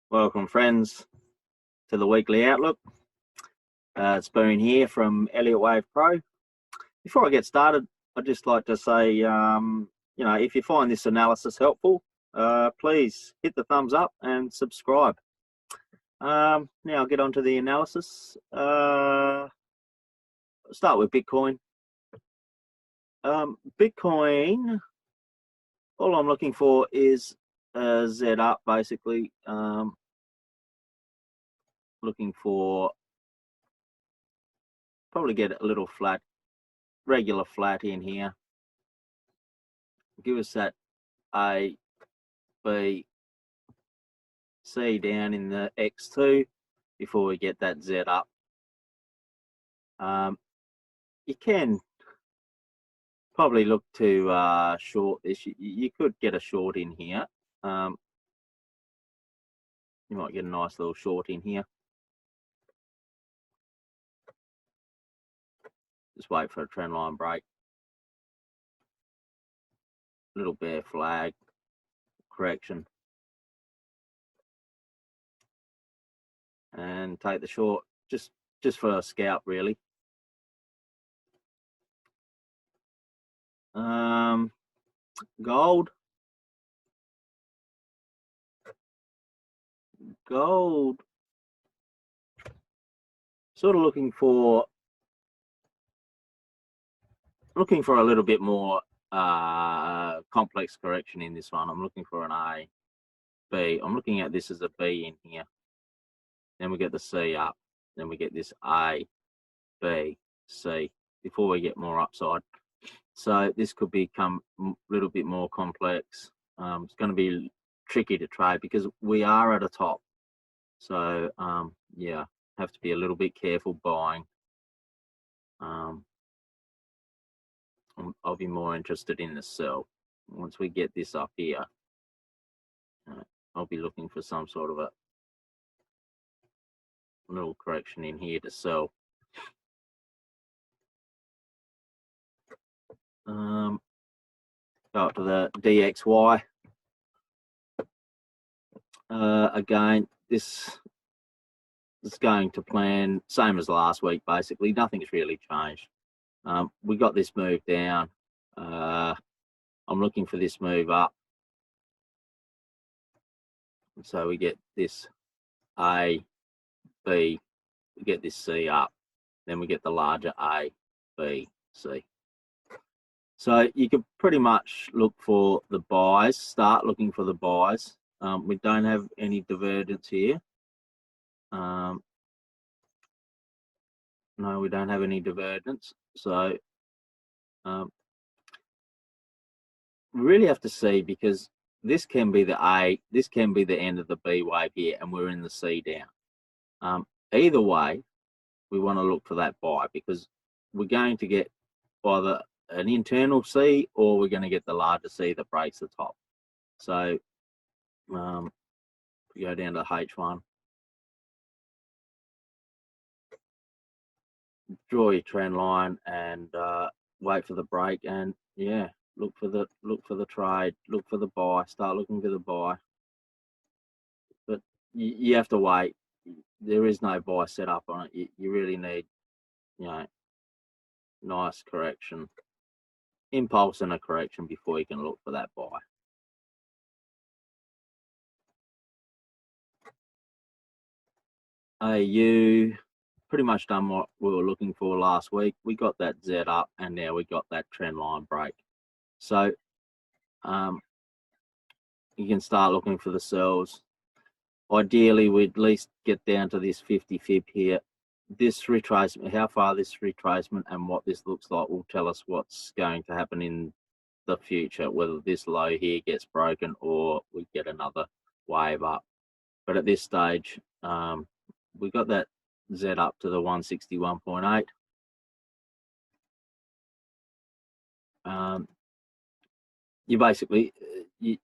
Welcome, friends, to the weekly outlook. It's Boone here from Elliott Wave Pro. Before I get started, I'd just like to say, if you find this analysis helpful, please hit the thumbs up and subscribe. Now I'll get on to the analysis. Start with Bitcoin. Bitcoin, all I'm looking for is a Z up, basically. Looking for probably get a little flat, regular flat in here. Give us that A, B, C down in the X2 before we get that Z up. You can probably look to short this. You could get a short in here. You might get a nice little short in here. Just wait for a trend line break. Little bear flag correction. And take the short just for a scalp, really. Gold. Sort of looking for a little bit more complex correction in this one. I'm looking for an A, B. I'm looking at this as a B in here. Then we get the C up. Then we get this A, B, C before we get more upside. So this could become a little bit more complex. It's going to be tricky to trade because we are at a top. So yeah, have to be a little bit careful buying. I'll be more interested in the sell. Once we get this up here, I'll be looking for some sort of a little correction in here to sell. Go up to the DXY. Again, this is going to plan same as last week. Basically, nothing's really changed. We got this move down. I'm looking for this move up. So we get this A, B, we get this C up. Then we get the larger A, B, C. So you could pretty much look for the buys, start looking for the buys. We don't have any divergence here. No, we don't have any divergence. So we really have to see, because this can be the A, this can be the end of the B wave here, and we're in the C down. Either way, we want to look for that buy, because we're going to get either an internal C or we're going to get the larger C that breaks the top. So we go down to H1. Draw your trend line and wait for the break, and yeah, look for the trade, look for the buy, start looking for the buy. But you have to wait. There is no buy set up on it. You really need, nice correction, impulse and a correction before you can look for that buy. AU, pretty much done what we were looking for last week. We got that Z up, and now we got that trend line break. So you can start looking for the sells. Ideally, we'd at least get down to this 50 fib here. This retracement, how far this retracement and what this looks like will tell us what's going to happen in the future, whether this low here gets broken or we get another wave up. But at this stage, we got that Z up to the 161.8. You basically, you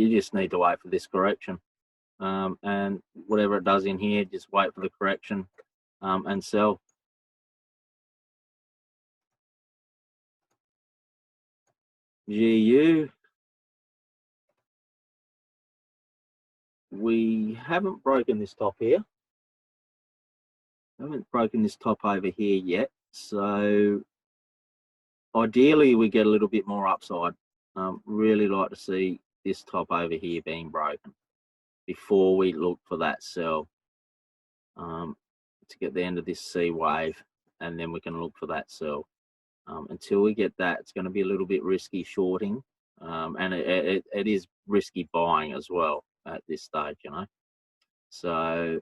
just need to wait for this correction. And whatever it does in here, just wait for the correction and sell. GU, we haven't broken this top here. Haven't broken this top over here yet. So ideally we get a little bit more upside. Really like to see this top over here being broken before we look for that sell to get the end of this C wave, and then we can look for that sell. Until we get that, it's going to be a little bit risky shorting, and it is risky buying as well at this stage, you know. So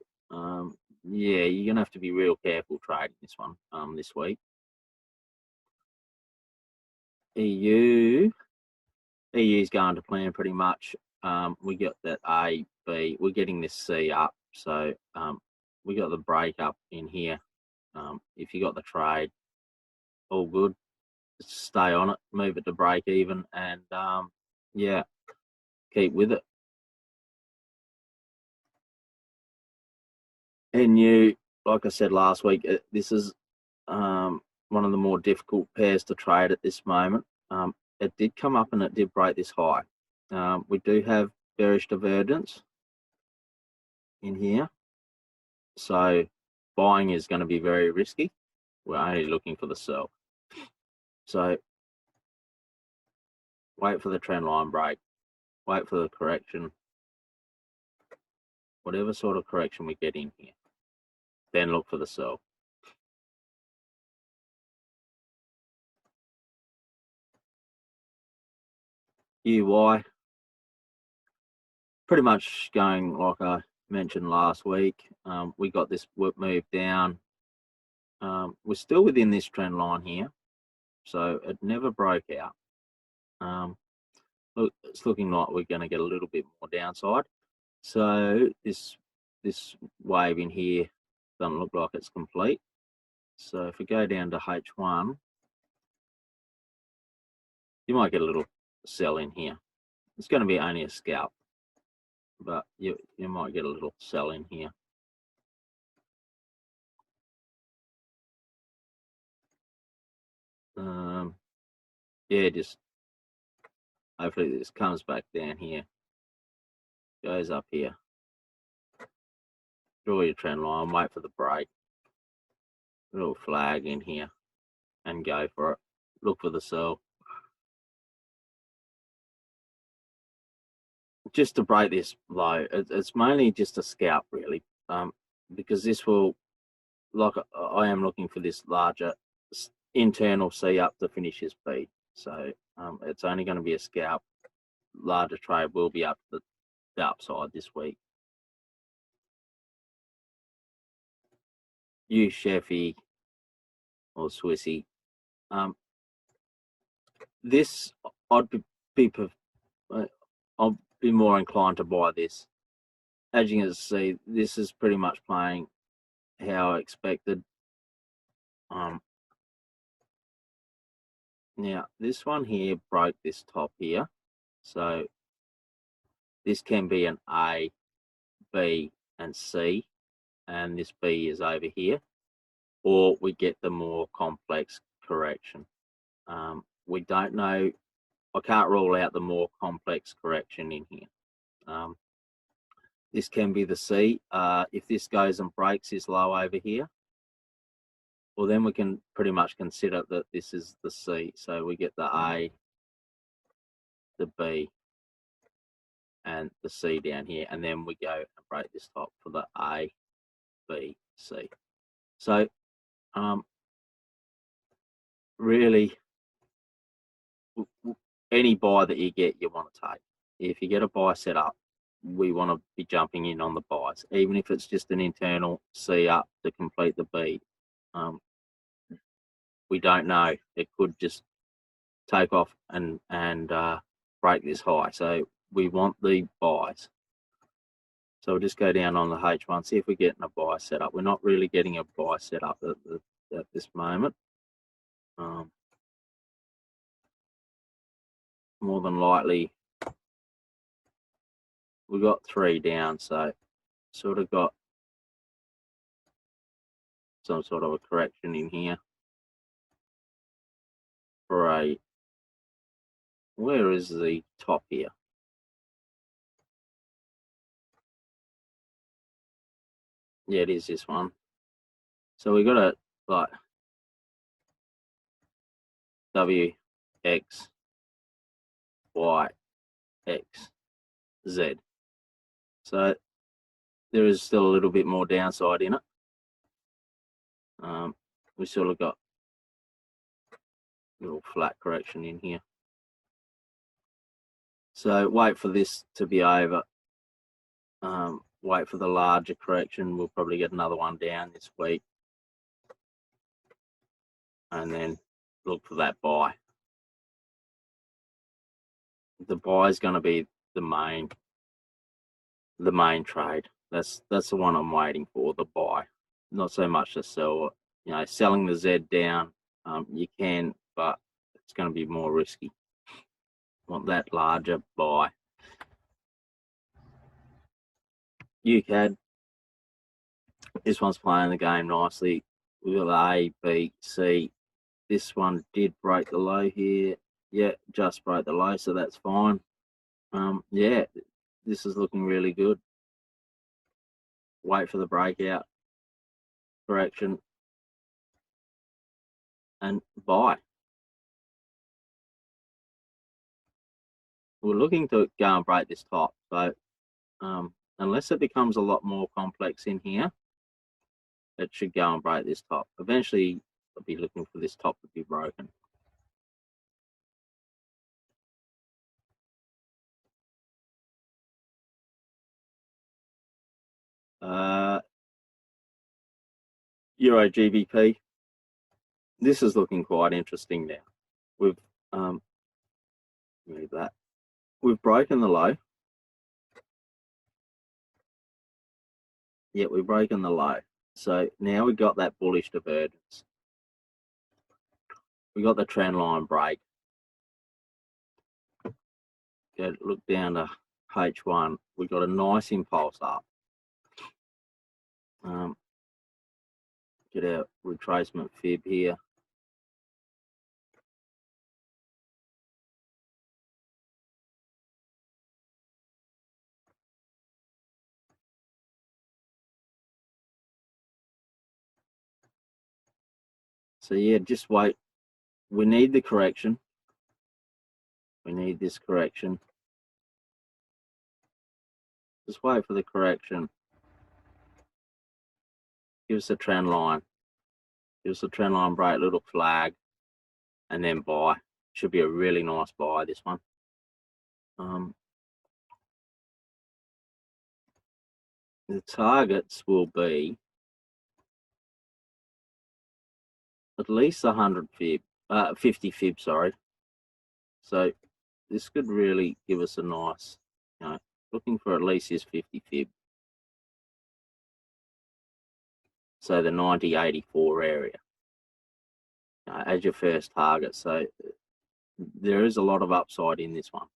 yeah, you're going to have to be real careful trading this one this week. EU's going to plan pretty much. We got that A, B, we're getting this C up. So we got the break up in here. If you got the trade, all good. Just stay on it, move it to break even, and yeah, keep with it. And you, like I said last week, this is one of the more difficult pairs to trade at this moment. It did come up and it did break this high. We do have bearish divergence in here, so buying is going to be very risky. We're only looking for the sell. So wait for the trend line break, wait for the correction, whatever sort of correction we get in here, then look for the sell. UY, pretty much going like I mentioned last week. We got this move down. We're still within this trend line here, so it never broke out. Look, it's looking like we're going to get a little bit more downside. So this wave in here doesn't look like it's complete. So if we go down to H1, you might get a little sell in here. It's going to be only a scalp, but you might get a little sell in here. Yeah, just hopefully this comes back down here, goes up here. Draw your trend line, wait for the break, little flag in here, and go for it. Look for the sell. Just to break this low, it's mainly just a scalp really, because this will, like I am looking for this larger internal C up to finish his B. So it's only going to be a scalp. Larger trade will be up the upside this week. Use Sheffy or Swissy. This I'd I'll be more inclined to buy this. As you can see, this is pretty much playing how I expected. Now this one here broke this top here, so this can be an A, B, and C, and this B is over here, or we get the more complex correction. We don't know. I can't rule out the more complex correction in here. This can be the C. If this goes and breaks this low over here, well, then we can pretty much consider that this is the C. So we get the A, the B, and the C down here, and then we go and break this top for the A, B, C. So really, any buy that you get, you want to take. If you get a buy set up, we want to be jumping in on the buys, even if it's just an internal C up to complete the B. We don't know. It could just take off and break this high. So we want the buys. So we'll just go down on the H1, see if we're getting a buy set up. We're not really getting a buy set up at this moment. More than likely, we got 3 down, so sort of got some sort of a correction in here for a, where is the top here? Yeah, it is this one. So we got it like W, X, Y, X, Z. So there is still a little bit more downside in it. We sort of got a little flat correction in here. So wait for this to be over. Wait for the larger correction. We'll probably get another one down this week. And then look for that buy. The buy is going to be the main trade. That's the one I'm waiting for, the buy. Not so much to sell. You know, selling the Z down, you can, but it's going to be more risky. Want that larger buy. UCAD. This one's playing the game nicely. We've got A, B, C. This one did break the low here. Yeah, just broke the low, so that's fine. Yeah, this is looking really good. Wait for the breakout correction and buy. We're looking to go and break this top, so unless it becomes a lot more complex in here, it should go and break this top. Eventually, I'll be looking for this top to be broken. Euro GBP. This is looking quite interesting now. We've move that. We've broken the low. Yeah, we've broken the low. So now we've got that bullish divergence. We got the trend line break. Go look down to H1. We got a nice impulse up. Get our retracement fib here. So yeah, just wait. We need the correction. We need this correction. Just wait for the correction. Give us a trend line. Give us a trend line break, little flag, and then buy. Should be a really nice buy, this one. The targets will be at least 100 fib, 50 fib, sorry. So this could really give us a nice, you know, looking for at least this 50 fib. So the 90-84 area as your first target. So there is a lot of upside in this one.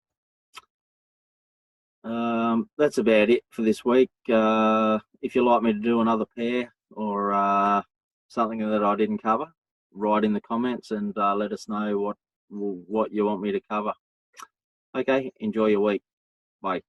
That's about it for this week. If you'd like me to do another pair or something that I didn't cover, write in the comments and let us know what you want me to cover. Okay, enjoy your week. Bye.